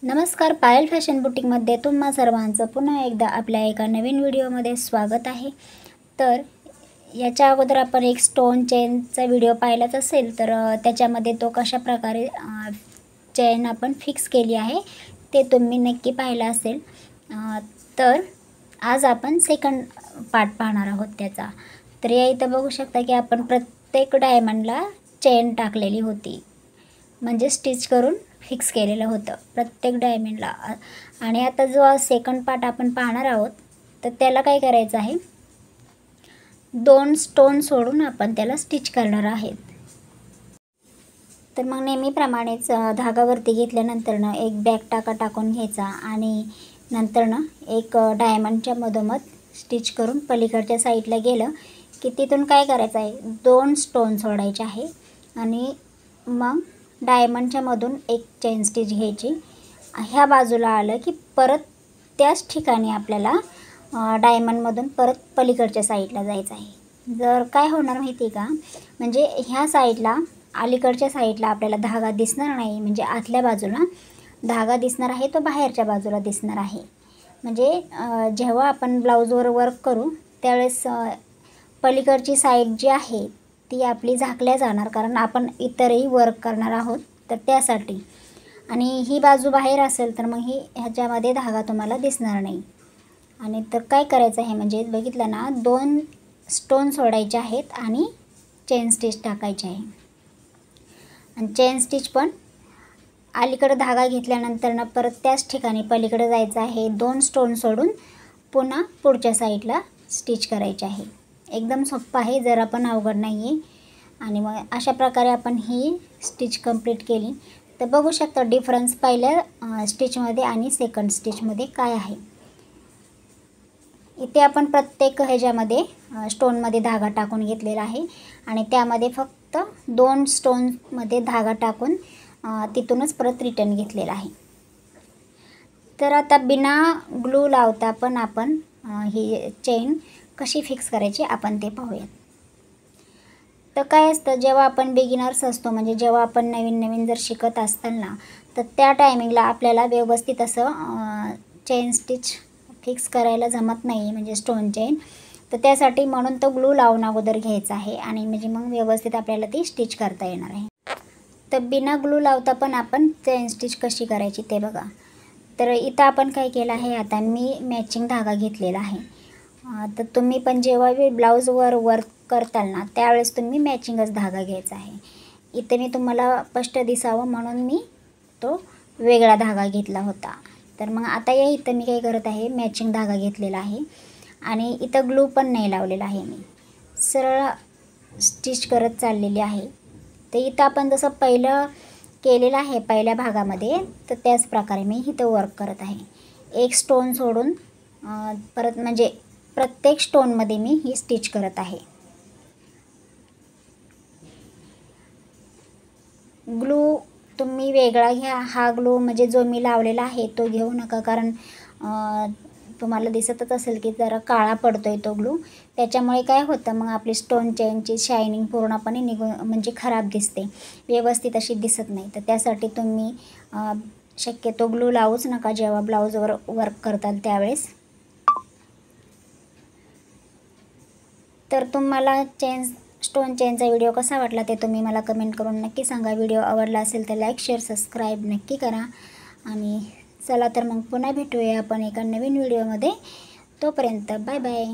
नमस्कार, पायल फॅशन बुटीकमध्ये तुम्हा सर्वांचं पुन्हा एकदा आपल्या एका नवीन व्हिडिओमध्ये स्वागत आहे। तर याच्या अगोदर आपण एक स्टोन चेनचा व्हिडिओ पाहिलाच असेल, तर त्याच्यामध्ये तो कशा प्रकारे चेन आपण फिक्स केली आहे ते तुम्ही नक्की पाहिलं असेल। तर आज आपण सेकंड पार्ट पाहणार आहोत त्याचा। तर या इथं बघू शकता की आपण प्रत्येक डायमंडला चेन टाकलेली होती, म्हणजे स्टिच करून फिक्स केलेलं होतं प्रत्येक डायमंडला। आणि आता जो सेकंड पार्ट आपण पाहणार आहोत, तर त्याला काय करायचं आहे, 2 स्टोन सोडून आपण त्याला स्टिच करणार आहेत। तर मग नेहमीप्रमाणेच धागावरती घेतल्यानंतर एक बॅक टाका टाकून घ्यायचा आणि नंतर एक डायमंडच्या मधोमध स्टिच करून पलीकडच्या साईडला गेलं की तिथून काय करायचं आहे, 2 स्टोन सोडायचे आहे आणि मग डायमंडच्या मधून एक चेन स्टिच घ्यायची। ह्या बाजूला आलं की परत त्याच ठिकाणी आपल्याला डायमंडमधून परत पलीकडच्या साईडला जायचं आहे। जर काय होणार माहिती का, म्हणजे ह्या साईडला अलीकडच्या साईडला आपल्याला धागा दिसणार नाही, म्हणजे आतल्या बाजूला धागा दिसणार आहे, तो बाहेरच्या बाजूला दिसणार आहे। म्हणजे जेव्हा आपण ब्लाऊजवर वर्क करू त्यावेळेस पलीकडची साईड जी आहे ती आपली झाकल्या जाणार, कारण आपण इतरही वर्क करणार आहोत तर त्यासाठी। आणि ही बाजू बाहेर असेल तर मग ह्याच्यामध्ये धागा तुम्हाला दिसणार नाही। आणि तर काय करायचं आहे, म्हणजे बघितलं ना, 2 स्टोन सोडायचे आहेत आणि चेन स्टिच टाकायचे आहे। आणि चेन स्टिच पण अलीकडे धागा घेतल्यानंतर परत त्याच ठिकाणी पलीकडे जायचं आहे, 2 स्टोन सोडून पुन्हा पुढच्या साईडला स्टिच करायचे आहे। एकदम सोपं आहे, जरा पण अवघड नाही आहे। आणि मग अशा प्रकारे आपण ही स्टिच कंप्लीट केली। तर बघू शकता डिफरन्स पहिल्या स्टिचमध्ये आणि सेकंड स्टिचमध्ये काय आहे। इथे आपण प्रत्येक ह्याच्यामध्ये स्टोनमध्ये धागा टाकून घेतलेला आहे आणि त्यामध्ये फक्त 2 स्टोनमध्ये धागा टाकून तिथूनच परत रिटर्न घेतलेला आहे। तर आता बिना ग्लू लावता पण आपण ही चेन कशी फिक्स करायची आपण ते पाहूयात। तर काय असतं, जेव्हा आपण बिगिनर्स असतो, म्हणजे जेव्हा आपण नवीन जर शिकत असताल ना, तर त्या टायमिंगला आपल्याला व्यवस्थित असं चेन स्टिच फिक्स करायला जमत नाही, म्हणजे स्टोन चेन। तर त्यासाठी म्हणून तो ग्लू लावून अगोदर घ्यायचा आहे आणि म्हणजे मग व्यवस्थित आपल्याला ती स्टिच करता येणार आहे। तर बिना ग्लू लावता पण आपण चेन स्टिच कशी करायची ते बघा। तर इथं आपण काय केलं आहे, आता मी मॅचिंग धागा घेतलेला आहे। तर तुम्ही पण जेव्हा ब्लाऊजवर वर्क करताल ना, त्यावेळेस तुम्ही मॅचिंगच धागा घ्यायचा आहे। इथे मी तुम्हाला स्पष्ट दिसावं म्हणून मी तो वेगळा धागा घेतला होता। तर मग आता इथं मी काय करत आहे, मॅचिंग धागा घेतलेला आहे आणि इथं ग्लू पण नाही लावलेला आहे, मी सरळ स्टिच करत चाललेली आहे। तर इथं आपण जसं पहिलं केलेलं आहे पहिल्या भागामध्ये, तर त्याच प्रकारे मी इथं वर्क करत आहे। एक स्टोन सोडून परत म्हणजे प्रत्येक स्टोनमध्ये मी ही स्टिच करत आहे। ग्लू तुम्ही वेगळा घ्या, हा ग्लू म्हणजे जो मी लावलेला आहे तो घेऊ नका, कारण तुम्हाला दिसतच असेल की जरा काळा पडतोय तो ग्लू। त्याच्यामुळे काय होतं, मग आपली स्टोन चेनची शायनिंग पूर्णपणे निघून म्हणजे खराब दिसते, व्यवस्थित अशी दिसत नाही। तर त्यासाठी तुम्ही शक्यतो ग्लू लावूच नका जेव्हा ब्लाऊजवर वर्क करताल त्यावेळेस। तर तुम्हाला स्टोन चेनचा व्हिडिओ कसा वाटला ते तुम्ही मला कमेंट करून नक्की सांगा। व्हिडिओ आवडला असेल तर लाईक, शेअर, सबस्क्राईब नक्की करा। आणि चला तर मग पुन्हा भेटूया आपण एका नवीन व्हिडिओमध्ये। तोपर्यंत बाय बाय।